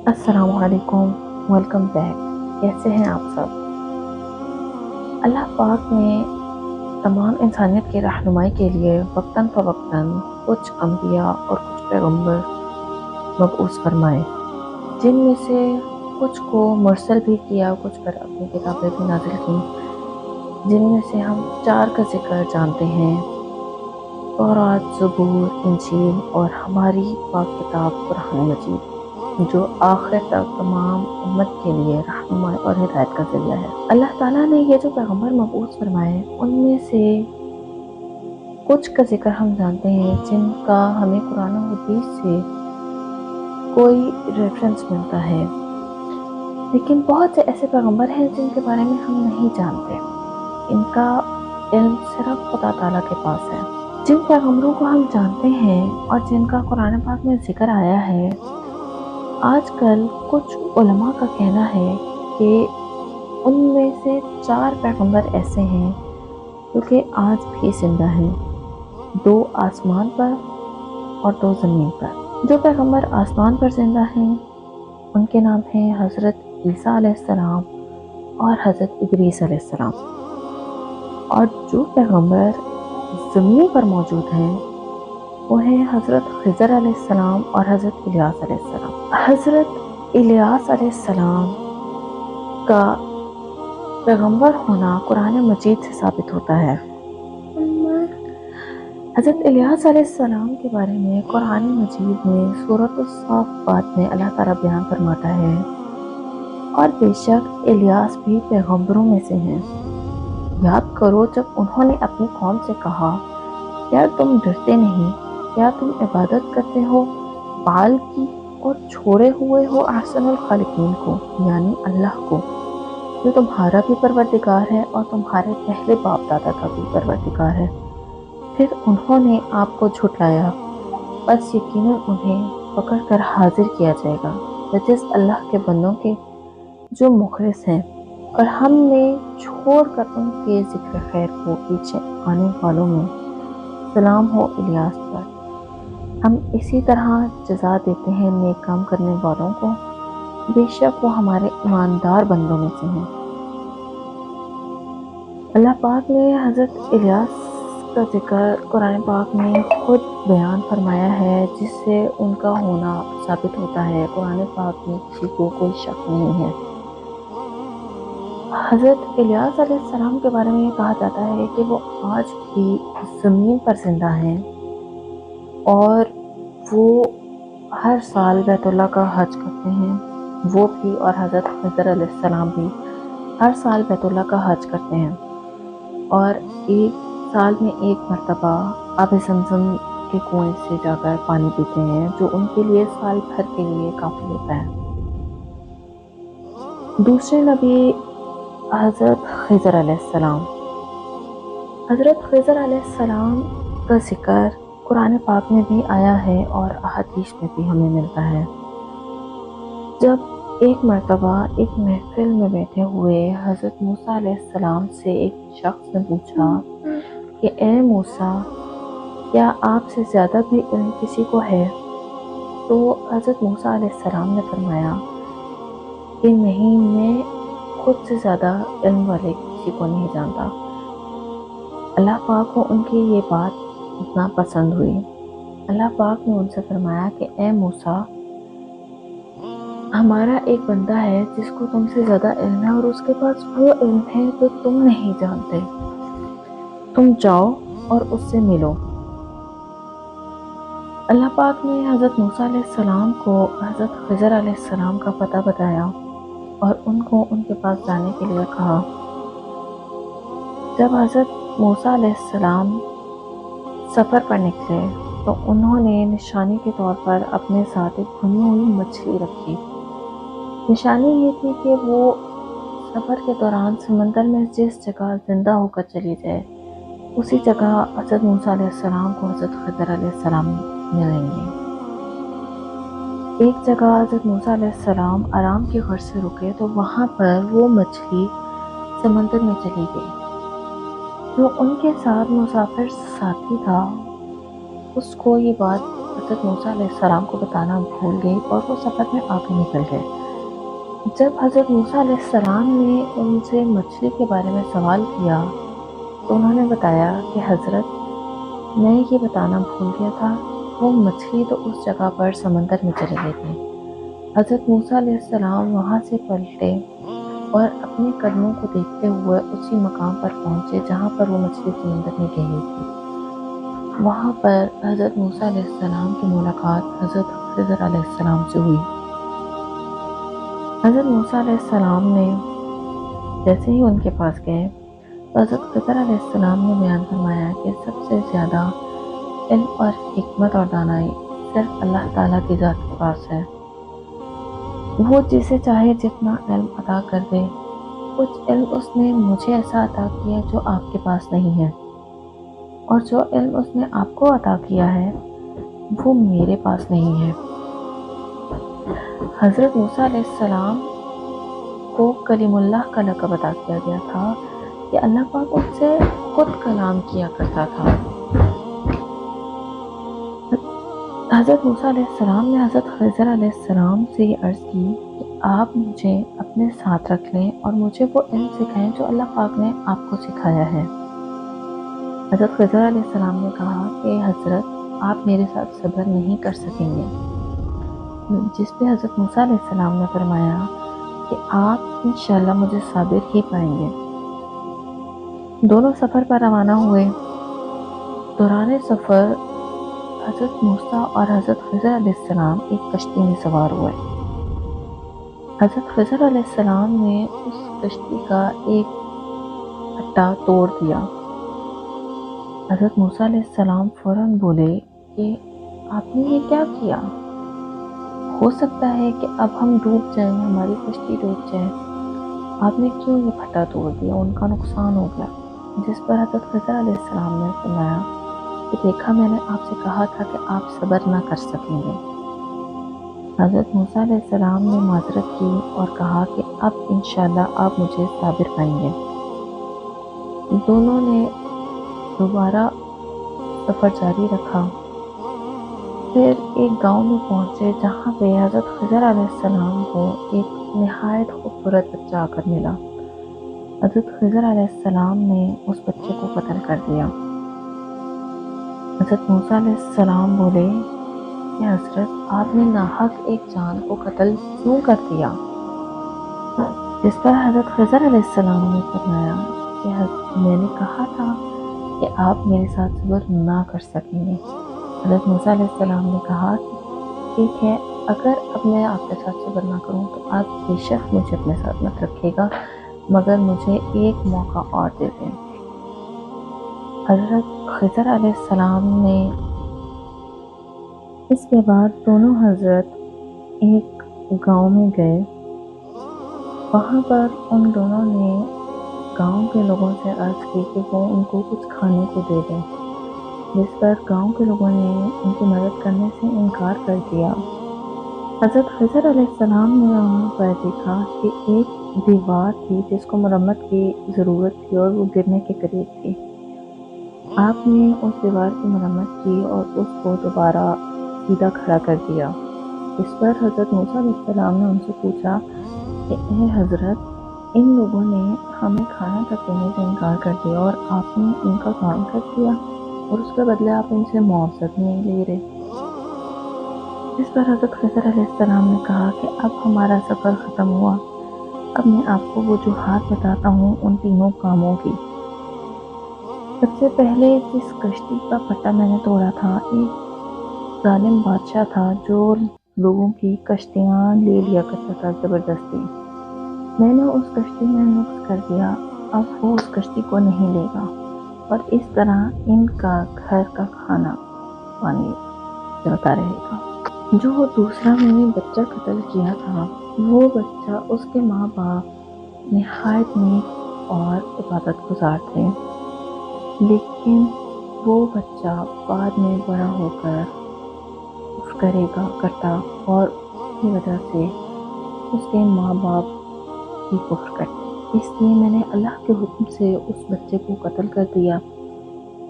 السلام علیکم، welcome back. کیسے ہیں آپ سب؟ اللہ پاک نے تمام انسانیت کی رہنمائی کے لیے وقتاً فوقتاً کچھ انبیاء اور کچھ پیغمبر مبعوث فرمائے، جن میں سے کچھ کو مرسل بھی کیا، کچھ پر اپنی کتابیں بھی نازل کی، جن میں سے ہم 4 کا ذکر جانتے ہیں: تورات، زبور، انجیل اور ہماری پاک کتاب قرآن مجید، جو آخر تک تمام امت کے لیے رہنمائی اور ہدایت کا ذریعہ ہے۔ اللہ تعالیٰ نے یہ جو پیغمبر مبعوث فرمائے، ان میں سے کچھ کا ذکر ہم جانتے ہیں جن کا ہمیں قرآن و حدیث سے کوئی ریفرنس ملتا ہے، لیکن بہت سے ایسے پیغمبر ہیں جن کے بارے میں ہم نہیں جانتے۔ ان کا علم صرف خدا تعالیٰ کے پاس ہے۔ جن پیغمبروں کو ہم جانتے ہیں اور جن کا قرآن پاک میں ذکر آیا ہے، آج کل کچھ علماء کا کہنا ہے کہ ان میں سے 4 پیغمبر ایسے ہیں جو کہ آج بھی زندہ ہیں، 2 آسمان پر اور 2 زمین پر۔ جو پیغمبر آسمان پر زندہ ہیں ان کے نام ہیں حضرت عیسیٰ علیہ السلام اور حضرت ادریس علیہ السلام، اور جو پیغمبر زمین پر موجود ہیں وہ ہیں حضرت خضر علیہ السلام اور حضرت الیاس علیہ السلام۔ حضرت الیاس علیہ السلام کا پیغمبر ہونا قرآن مجید سے ثابت ہوتا ہے۔ حضرت الیاس علیہ السلام کے بارے میں قرآن مجید میں سورۃ الصافات میں اللہ تعالیٰ بیان فرماتا ہے: اور بے شک الیاس بھی پیغمبروں میں سے ہیں۔ یاد کرو جب انہوں نے اپنی قوم سے کہا، کیا تم ڈرتے نہیں؟ کیا تم عبادت کرتے ہو بال کی اور چھوڑے ہوئے ہو احسن الخالقین کو، یعنی اللہ کو، جو تمہارا بھی پروردگار ہے اور تمہارے پہلے باپ دادا کا بھی پروردگار ہے۔ پھر انہوں نے آپ کو جھٹلایا، بس یقیناً انہیں پکڑ کر حاضر کیا جائے گا، جس اللہ کے بندوں کے جو مخلص ہیں، اور ہم نے چھوڑ کر ان کے ذکر خیر کو پیچھے آنے والوں میں سلام ہو الیاس پر۔ ہم اسی طرح جزا دیتے ہیں نیک کام کرنے والوں کو، بے شک وہ ہمارے ایماندار بندوں میں سے ہیں۔ اللہ پاک نے حضرت الیاس کا ذکر قرآن پاک میں خود بیان فرمایا ہے، جس سے ان کا ہونا ثابت ہوتا ہے۔ قرآن پاک میں کسی کو کوئی شک نہیں ہے۔ حضرت الیاس علیہ السلام کے بارے میں یہ کہا جاتا ہے کہ وہ آج بھی زمین پر زندہ ہیں، اور وہ ہر سال بیت اللہ کا حج کرتے ہیں۔ وہ بھی اور حضرت خضر علیہ السلام بھی ہر سال بیت اللہ کا حج کرتے ہیں، اور ایک سال میں ایک مرتبہ آب زمزم کے کنویں سے جا کر پانی پیتے ہیں، جو ان کے لیے سال بھر کے لیے کافی ہوتا ہے۔ دوسرے نبی حضرت خضر علیہ السلام۔ حضرت خضر علیہ السلام کا ذکر قرآن پاک میں بھی آیا ہے اور احادیث میں بھی ہمیں ملتا ہے۔ جب ایک مرتبہ ایک محفل میں بیٹھے ہوئے حضرت موسیٰ علیہ السلام سے ایک شخص نے پوچھا کہ اے موسیٰ، کیا آپ سے زیادہ بھی علم کسی کو ہے؟ تو حضرت موسیٰ علیہ السلام نے فرمایا کہ نہیں، میں خود سے زیادہ علم والے کسی کو نہیں جانتا۔ اللہ پاک کو ان کی یہ بات ناپسند ہوئی۔ اللہ پاک نے ان سے فرمایا کہ اے موسیٰ، ہمارا ایک بندہ ہے جس کو تم سے زیادہ علم ہے، اور اس کے پاس وہ علم ہے جو تم نہیں جانتے۔ تم جاؤ اور اس سے ملو۔ اللہ پاک نے حضرت موسیٰ علیہ السلام کو حضرت خضر علیہ السلام کا پتہ بتایا اور ان کو ان کے پاس جانے کے لیے کہا۔ جب حضرت موسیٰ علیہ السلام سفر پر نکلے تو انہوں نے نشانی کے طور پر اپنے ساتھ ایک بھنی ہوئی مچھلی رکھی۔ نشانی یہ تھی کہ وہ سفر کے دوران سمندر میں جس جگہ زندہ ہو کر چلی جائے، اسی جگہ حضرت موسیٰ علیہ السلام کو حضرت خضر علیہ السلام ملیں گے۔ ایک جگہ حضرت موسیٰ علیہ السلام آرام کی غرض سے رکے تو وہاں پر وہ مچھلی سمندر میں چلی گئی۔ جو ان کے ساتھ مسافر ساتھی تھا، اس کو یہ بات حضرت موسیٰ علیہ السلام کو بتانا بھول گئی اور وہ سفر میں آگے نکل گئے۔ جب حضرت موسیٰ علیہ السلام نے ان سے مچھلی کے بارے میں سوال کیا تو انہوں نے بتایا کہ حضرت، میں یہ بتانا بھول گیا تھا، وہ مچھلی تو اس جگہ پر سمندر میں چلے گئے تھے۔ حضرت موسیٰ علیہ السلام وہاں سے پلٹے اور اپنے قدموں کو دیکھتے ہوئے اسی مقام پر پہنچے جہاں پر وہ مچھلی سمندر میں گئی تھی۔ وہاں پر حضرت موسیٰ علیہ السلام کی ملاقات حضرت خضر علیہ السلام سے ہوئی۔ حضرت موسیٰ علیہ السلام نے جیسے ہی ان کے پاس گئے تو حضرت خضر علیہ السلام نے بیان فرمایا کہ سب سے زیادہ علم اور حکمت اور دانائی صرف اللہ تعالیٰ کی ذات کے پاس ہے۔ وہ جسے چاہے جتنا علم عطا کر دے۔ کچھ علم اس نے مجھے ایسا عطا کیا جو آپ کے پاس نہیں ہے، اور جو علم اس نے آپ کو عطا کیا ہے وہ میرے پاس نہیں ہے۔ حضرت موسیٰ علیہ السلام کو کلیم اللہ کا لقب عطا کیا گیا تھا کہ اللہ پاک ان سے خود کلام کیا کرتا تھا۔ حضرت موسیٰ علیہ السلام نے حضرت خضر علیہ السلام سے یہ عرض کی کہ آپ مجھے اپنے ساتھ رکھ لیں اور مجھے وہ علم سکھائیں جو اللہ پاک نے آپ کو سکھایا ہے۔ حضرت خضر علیہ السلام نے کہا کہ حضرت، آپ میرے ساتھ صبر نہیں کر سکیں گے، جس پہ حضرت موسیٰ علیہ السلام نے فرمایا کہ آپ انشاءاللہ مجھے صابر ہی پائیں گے۔ دونوں سفر پر روانہ ہوئے۔ دوران سفر حضرت موسیٰ اور حضرت خضر علیہ السلام ایک کشتی میں سوار ہوئے۔ حضرت خضر علیہ السلام نے اس کشتی کا ایک پٹا توڑ دیا۔ حضرت موسیٰ علیہ السلام فوراً بولے کہ آپ نے یہ کیا کیا؟ ہو سکتا ہے کہ اب ہم ڈوب جائیں، ہماری کشتی ڈوب جائے، آپ نے کیوں یہ پٹا توڑ دیا؟ ان کا نقصان ہو گیا۔ جس پر حضرت خضر علیہ السلام نے فرمایا کہ دیکھا، میں نے آپ سے کہا تھا کہ آپ صبر نہ کر سکیں گے۔ حضرت موسیٰ علیہ السلام نے معذرت کی اور کہا کہ اب انشاءاللہ آپ مجھے صابر پائیں گے۔ دونوں نے دوبارہ سفر جاری رکھا۔ پھر ایک گاؤں میں پہنچے جہاں پہ حضرت خضر علیہ السلام کو ایک نہایت خوبصورت بچہ آ کر ملا۔ حضرت خضر علیہ السلام نے اس بچے کو قتل کر دیا۔ حضرت موسیٰ علیہ السلام بولے کہ حضرت، آپ نے ناحق ایک جان کو قتل کیوں کر دیا؟ جس پر حضرت خضر علیہ السلام نے فرمایا کہ میں نے کہا تھا کہ آپ میرے ساتھ صبر نہ کر سکیں گے۔ حضرت موسیٰ علیہ السلام نے کہا کہ ٹھیک ہے، اگر اب میں آپ کے ساتھ صبر نہ کروں تو آپ بے شک مجھے اپنے ساتھ مت رکھے گا، مگر مجھے ایک موقع اور دے دیں۔ حضرت خضر علیہ السلام نے اس کے بعد دونوں حضرت ایک گاؤں میں گئے۔ وہاں پر ان دونوں نے گاؤں کے لوگوں سے عرض کی کہ وہ ان کو کچھ کھانے کو دے دیں، جس پر گاؤں کے لوگوں نے ان کی مدد کرنے سے انکار کر دیا۔ حضرت خضر علیہ السلام نے وہاں پر دیکھا کہ ایک دیوار تھی جس کو مرمت کی ضرورت تھی اور وہ گرنے کے قریب تھی۔ آپ نے اس دیوار کی مرمت کی اور اس کو دوبارہ سیدھا کھڑا کر دیا۔ اس پر حضرت موسیٰ علیہ السلام نے ان سے پوچھا کہ اے حضرت، ان لوگوں نے ہمیں کھانا تک دینے سے انکار کر دیا اور آپ نے ان کا کام کر دیا اور اس کے بدلے آپ ان سے معاوضہ بھی نہیں لے رہے۔ اس پر حضرت خضر علیہ السلام نے کہا کہ اب ہمارا سفر ختم ہوا، اب میں آپ کو وجوہات بتاتا ہوں ان تینوں کاموں کی۔ سب سے پہلے جس کشتی کا پٹا میں نے توڑا تھا، ایک ظالم بادشاہ تھا جو لوگوں کی کشتیاں لے لیا کرتا تھا زبردستی۔ میں نے اس کشتی میں نقص کر دیا، اب وہ اس کشتی کو نہیں لے گا، اور اس طرح ان کا گھر کا کھانا پانی چلتا رہے گا۔ جو دوسرا میں نے بچہ قتل کیا تھا، وہ بچہ، اس کے ماں باپ نہایت نیک اور عبادت گزار تھے، لیکن وہ بچہ بعد میں بڑا ہو کر کرے گا کرتا اور اس کی وجہ سے اس کے ماں باپ بھی کفر کرتے، اس لیے میں نے اللہ کے حکم سے اس بچے کو قتل کر دیا۔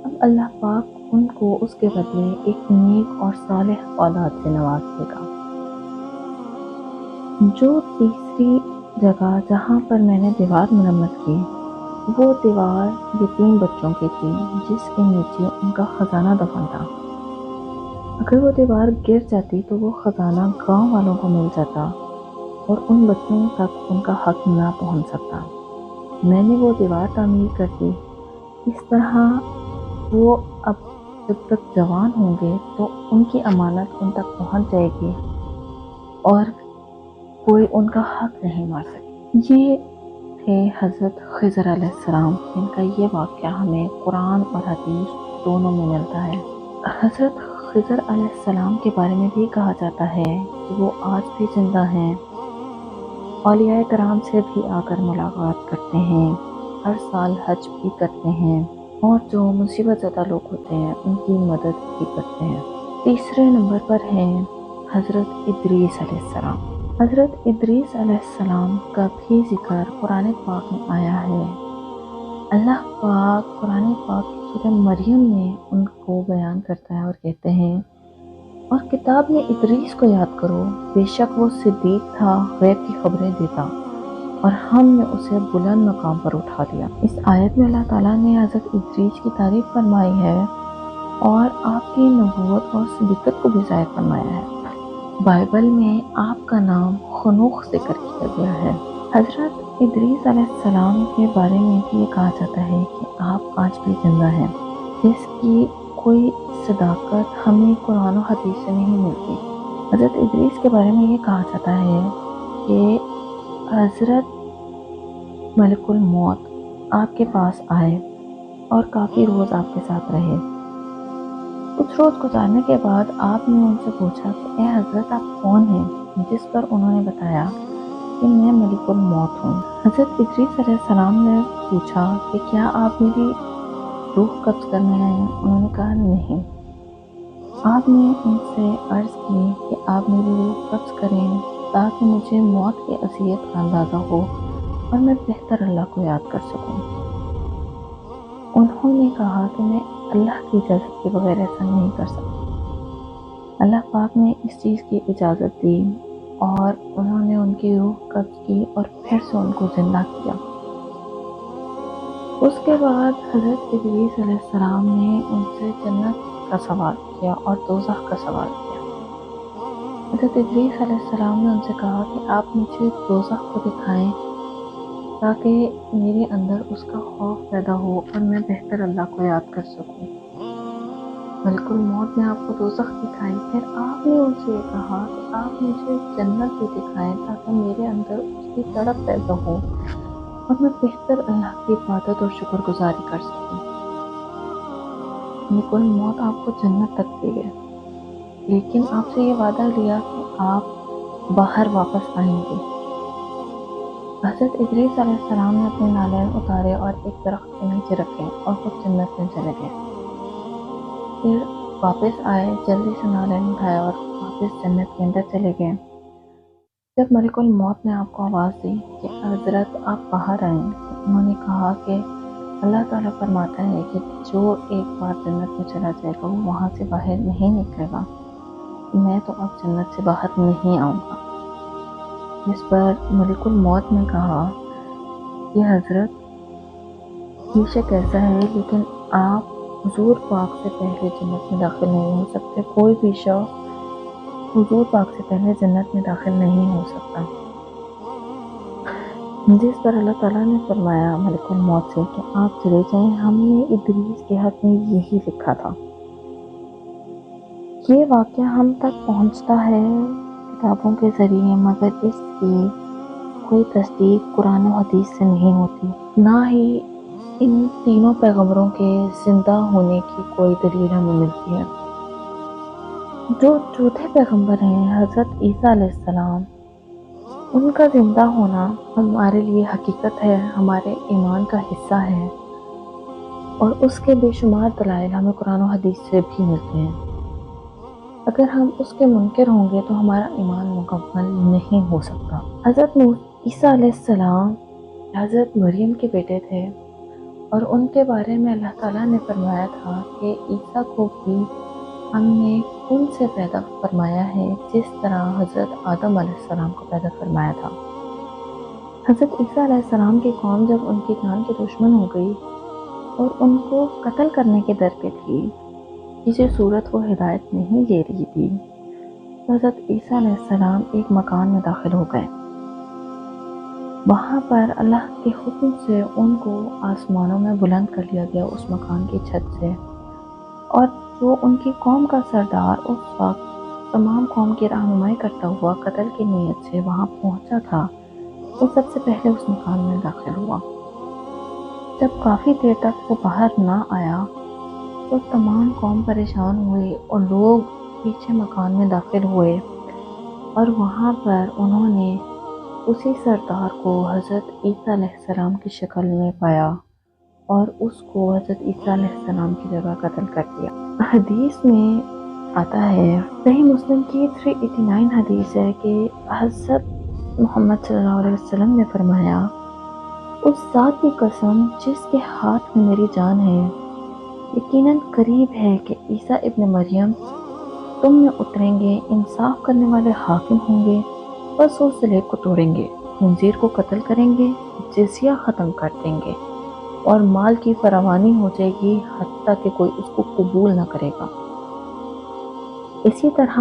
اب اللہ پاک ان کو اس کے بدلے ایک نیک اور صالح اولاد سے نواز دے گا۔ جو تیسری جگہ جہاں پر میں نے دیوار مرمت کی، وہ دیوار یتیم بچوں کی تھی جس کے نیچے ان کا خزانہ دفن تھا۔ اگر وہ دیوار گر جاتی تو وہ خزانہ گاؤں والوں کو مل جاتا اور ان بچوں تک ان کا حق نہ پہنچ سکتا۔ میں نے وہ دیوار تعمیر کر دی، اس طرح وہ اب جب تک جوان ہوں گے تو ان کی امانت ان تک پہنچ جائے گی اور کوئی ان کا حق نہیں مار سکے۔ یہ تھے حضرت خضر علیہ السلام، جن کا یہ واقعہ ہمیں قرآن اور حدیث دونوں میں ملتا ہے۔ حضرت خضر علیہ السلام کے بارے میں بھی کہا جاتا ہے کہ وہ آج بھی زندہ ہیں، اولیاء کرام سے بھی آ کر ملاقات کرتے ہیں، ہر سال حج بھی کرتے ہیں اور جو مصیبت زدہ لوگ ہوتے ہیں ان کی مدد بھی کرتے ہیں۔ تیسرے نمبر پر ہیں حضرت ادریس علیہ السلام۔ حضرت ادریس علیہ السلام کا بھی ذکر قرآن پاک میں آیا ہے۔ اللہ پاک قرآن پاک کی سورہ مریم میں ان کو بیان کرتا ہے اور کہتے ہیں، اور کتاب میں ادریس کو یاد کرو، بے شک وہ صدیق تھا، غیب کی خبریں دیتا، اور ہم نے اسے بلند مقام پر اٹھا دیا۔ اس آیت میں اللہ تعالیٰ نے حضرت ادریس کی تعریف فرمائی ہے اور آپ کی نبوت اور صدیقت کو بھی ظاہر فرمایا ہے۔ بائبل میں آپ کا نام خنوخ ذکر کیا گیا ہے۔ حضرت ادریس علیہ السلام کے بارے میں بھی یہ کہا جاتا ہے کہ آپ آج بھی زندہ ہیں، جس کی کوئی صداقت ہمیں قرآن و حدیث سے نہیں ملتی۔ حضرت ادریس کے بارے میں یہ کہا جاتا ہے کہ حضرت ملک الموت آپ کے پاس آئے اور کافی روز آپ کے ساتھ رہے۔ کچھ روز گزارنے کے بعد آپ نے ان سے پوچھا کہ اے حضرت آپ کون ہیں؟ جس پر انہوں نے بتایا کہ میں ملک الموت ہوں۔ حضرت ادریس علیہ السلام نے پوچھا کہ کیا آپ میری روح قبض کرنے آئے ہیں؟ انہوں نے کہا نہیں۔ آپ نے ان سے عرض کی کہ آپ میری روح قبض کریں تاکہ مجھے موت کی اذیت کا اندازہ ہو اور میں بہتر اللہ کو یاد کر سکوں۔ انہوں نے کہا کہ میں اللہ کی اجازت کے بغیر ایسا نہیں کر سکتا۔ اللہ پاک نے اس چیز کی اجازت دی اور انہوں نے ان کی روح قبض کی اور پھر سے ان کو زندہ کیا۔ اس کے بعد حضرت ادریس علیہ السلام نے ان سے جنت کا سوال کیا اور دوزخ کا سوال کیا۔ حضرت ادریس علیہ السلام نے ان سے کہا کہ آپ مجھے دوزخ کو دکھائیں تاکہ میرے اندر اس کا خوف پیدا ہو اور میں بہتر اللہ کو یاد کر سکوں۔ ملک الموت نے آپ کو دوزخ دکھائی، پھر آپ نے ان سے یہ کہا کہ آپ مجھے جنت بھی دکھائیں تاکہ میرے اندر اس کی تڑپ پیدا ہو اور میں بہتر اللہ کی عبادت اور شکر گزاری کر سکوں۔ ملک الموت آپ کو جنت تک لے گئے، لیکن آپ سے یہ وعدہ لیا کہ آپ باہر واپس آئیں گے۔ حضرت ادریس علیہ السلام نے اپنے نالین اتارے اور ایک درخت کے نیچے رکھے اور خود جنت میں چلے گئے۔ پھر واپس آئے، جلدی سے نالین اٹھایا اور واپس جنت کے اندر چلے گئے۔ جب ملک الموت نے آپ کو آواز دی کہ حضرت آپ باہر آئیں، انہوں نے کہا کہ اللہ تعالیٰ فرماتا ہے کہ جو ایک بار جنت میں چلا جائے گا وہ وہاں سے باہر نہیں نکلے گا، میں تو اب جنت سے باہر نہیں آؤں گا۔ جس پر ملک الموت نے کہا کہ حضرت بے شک ایسا ہے، لیکن آپ حضور پاک سے پہلے جنت میں داخل نہیں ہو سکتے، کوئی بھی شخص حضور پاک سے پہلے جنت میں داخل نہیں ہو سکتا۔ جس پر اللہ تعالیٰ نے فرمایا ملک الموت سے کہ آپ چلے جائیں، ہم نے ادریس کے حق میں یہی لکھا تھا۔ یہ واقعہ ہم تک پہنچتا ہے کتابوں کے ذریعے، مگر اس کی کوئی تصدیق قرآن و حدیث سے نہیں ہوتی، نہ ہی ان تینوں پیغمبروں کے زندہ ہونے کی کوئی دلیل ہمیں ملتی ہے۔ جو چوتھے پیغمبر ہیں حضرت عیسیٰ علیہ السلام، ان کا زندہ ہونا ہمارے لیے حقیقت ہے، ہمارے ایمان کا حصہ ہے، اور اس کے بے شمار دلائل ہمیں قرآن و حدیث سے بھی ملتے ہیں۔ اگر ہم اس کے منکر ہوں گے تو ہمارا ایمان مکمل نہیں ہو سکتا۔ حضرت عیسیٰ علیہ السلام حضرت مریم کے بیٹے تھے اور ان کے بارے میں اللہ تعالیٰ نے فرمایا تھا کہ عیسیٰ کو بھی ہم نے ان سے پیدا فرمایا ہے جس طرح حضرت آدم علیہ السلام کو پیدا فرمایا تھا۔ حضرت عیسیٰ علیہ السلام کی قوم جب ان کی جان کی دشمن ہو گئی اور ان کو قتل کرنے کے در پہ تھی، کسی صورت وہ ہدایت نہیں لے رہی تھی، تو حضرت عیسیٰ علیہ السلام ایک مکان میں داخل ہو گئے۔ وہاں پر اللہ کے حکم سے ان کو آسمانوں میں بلند کر لیا گیا اس مکان کی چھت سے، اور جو ان کی قوم کا سردار اس وقت تمام قوم کی رہنمائی کرتا ہوا قتل کی نیت سے وہاں پہنچا تھا، وہ سب سے پہلے اس مکان میں داخل ہوا۔ جب کافی دیر تک وہ باہر نہ آیا تو تمام قوم پریشان ہوئے اور لوگ پیچھے مکان میں داخل ہوئے، اور وہاں پر انہوں نے اسی سردار کو حضرت عیسیٰ علیہ السلام کی شکل میں پایا اور اس کو حضرت عیسیٰ علیہ السلام کی جگہ قتل کر دیا۔ حدیث میں آتا ہے، صحیح مسلم کی 389 حدیث ہے کہ حضرت محمد صلی اللہ علیہ وسلم نے فرمایا، اس ذات کی قسم جس کے ہاتھ میں میری جان ہے، یقیناً قریب ہے کہ عیسیٰ ابن مریم تم میں اتریں گے، انصاف کرنے والے حاکم ہوں گے، بس وہ صلیب کو توڑیں گے، خنزیر کو قتل کریں گے، جزیہ ختم کر دیں گے، اور مال کی فراوانی ہو جائے گی حتیٰ کہ کوئی اس کو قبول نہ کرے گا۔ اسی طرح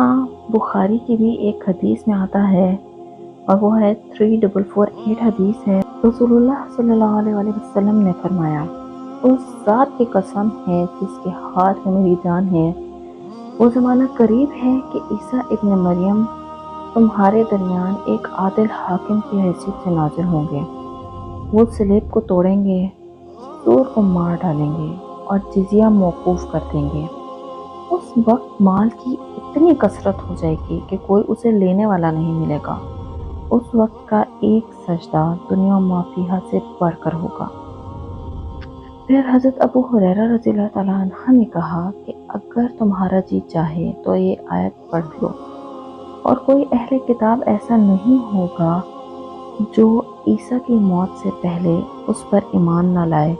بخاری کی بھی ایک حدیث میں آتا ہے، اور وہ ہے 3448 حدیث ہے، رسول اللہ صلی اللہ علیہ وسلم نے فرمایا، اس ذات کی قسم ہے جس کے ہاتھ میں میری جان ہے، وہ زمانہ قریب ہے کہ عیسیٰ ابن مریم تمہارے درمیان ایک عادل حاکم کی حیثیت سے نازل ہوں گے، وہ صلیب کو توڑیں گے، سور کو مار ڈالیں گے اور جزیہ موقوف کر دیں گے۔ اس وقت مال کی اتنی کثرت ہو جائے گی کہ کوئی اسے لینے والا نہیں ملے گا۔ اس وقت کا ایک سجدہ دنیا ما فیہا سے بڑھ کر ہوگا۔ پھر حضرت ابو ہریرہ رضی اللہ تعالیٰ عنہ نے کہا کہ اگر تمہارا جی چاہے تو یہ آیت پڑھ لو، اور کوئی اہل کتاب ایسا نہیں ہوگا جو عیسیٰ کی موت سے پہلے اس پر ایمان نہ لائے،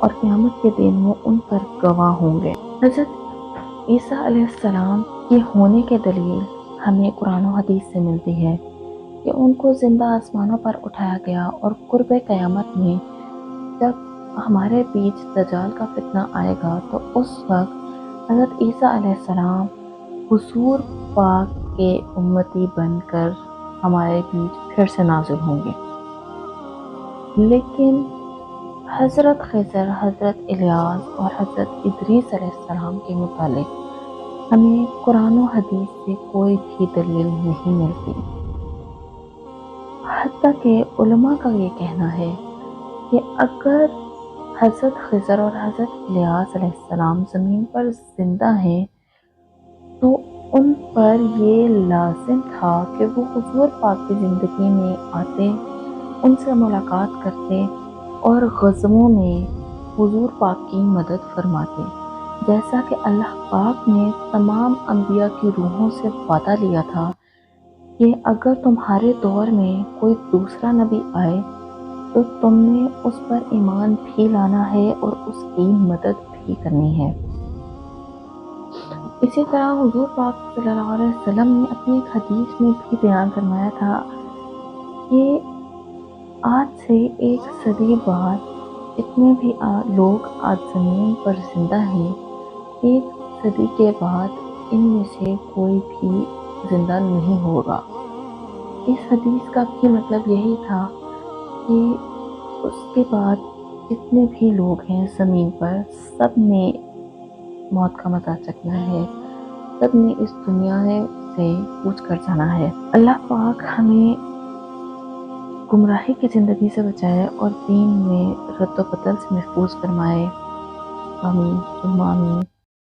اور قیامت کے دن وہ ان پر گواہ ہوں گے۔ حضرت عیسیٰ علیہ السلام کے ہونے کے دلیل ہمیں قرآن و حدیث سے ملتی ہے کہ ان کو زندہ آسمانوں پر اٹھایا گیا، اور قرب قیامت میں جب ہمارے بیچ دجال کا فتنہ آئے گا تو اس وقت حضرت عیسیٰ علیہ السلام حضور پاک کے امتی بن کر ہمارے بیچ پھر سے نازل ہوں گے۔ لیکن حضرت خضر، حضرت الیاس اور حضرت ادریس علیہ السلام کے متعلق ہمیں قرآن و حدیث سے کوئی بھی دلیل نہیں ملتی، حتیٰ کہ علماء کا یہ کہنا ہے کہ اگر حضرت خضر اور حضرت الیاس علیہ السلام زمین پر زندہ ہیں تو ان پر یہ لازم تھا کہ وہ حضور پاک کی زندگی میں آتے، ان سے ملاقات کرتے اور غزووں میں حضور پاک کی مدد فرماتے، جیسا کہ اللہ پاک نے تمام انبیاء کی روحوں سے وعدہ لیا تھا کہ اگر تمہارے دور میں کوئی دوسرا نبی آئے تو تم نے اس پر ایمان بھی لانا ہے اور اس کی مدد بھی کرنی ہے۔ اسی طرح حضور پاک صلی اللہ علیہ وسلم نے اپنی ایک حدیث میں بھی بیان فرمایا تھا کہ آج سے 1 صدی بعد جتنے بھی لوگ آج زمین پر زندہ ہیں، 1 صدی کے بعد ان میں سے کوئی بھی زندہ نہیں ہوگا۔ اس حدیث کا بھی مطلب یہی تھا کہ اس کے بعد جتنے بھی لوگ ہیں زمین پر سب نے موت کا مزہ چکھنا ہے، سب نے اس دنیا سے کوچ کر جانا ہے۔ اللہ پاک ہمیں گمراہی کی زندگی سے بچائے اور دین میں رد و بدل سے محفوظ فرمائے۔ آمین ثم آمین۔